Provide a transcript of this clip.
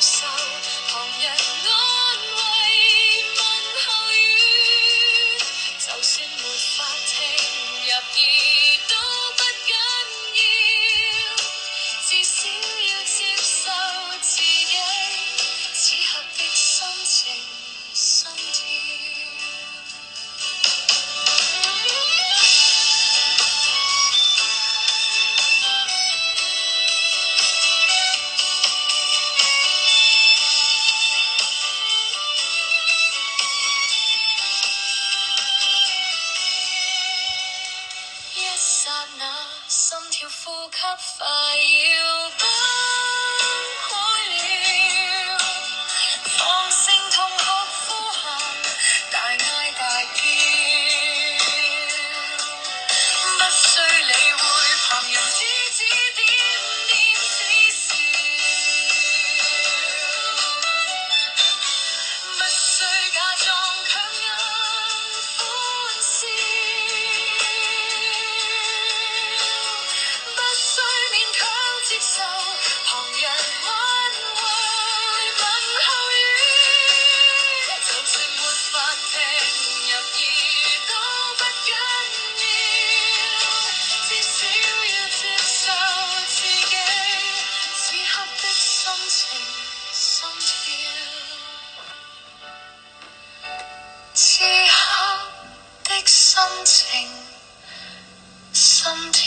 受，旁人安慰問候語，就算沒法聽入耳都不緊要，至少要接受自己此刻的心情心跳。心跳呼吸快要崩潰了，放聲痛哭呼喊，大嗌大叫，不需理會旁人指指點點恥笑，不需假裝強顏歡笑，接受旁人安慰問候語，就算沒法聽入耳都不緊要，至少要接受自己此刻的心情心跳，此刻的心情心跳。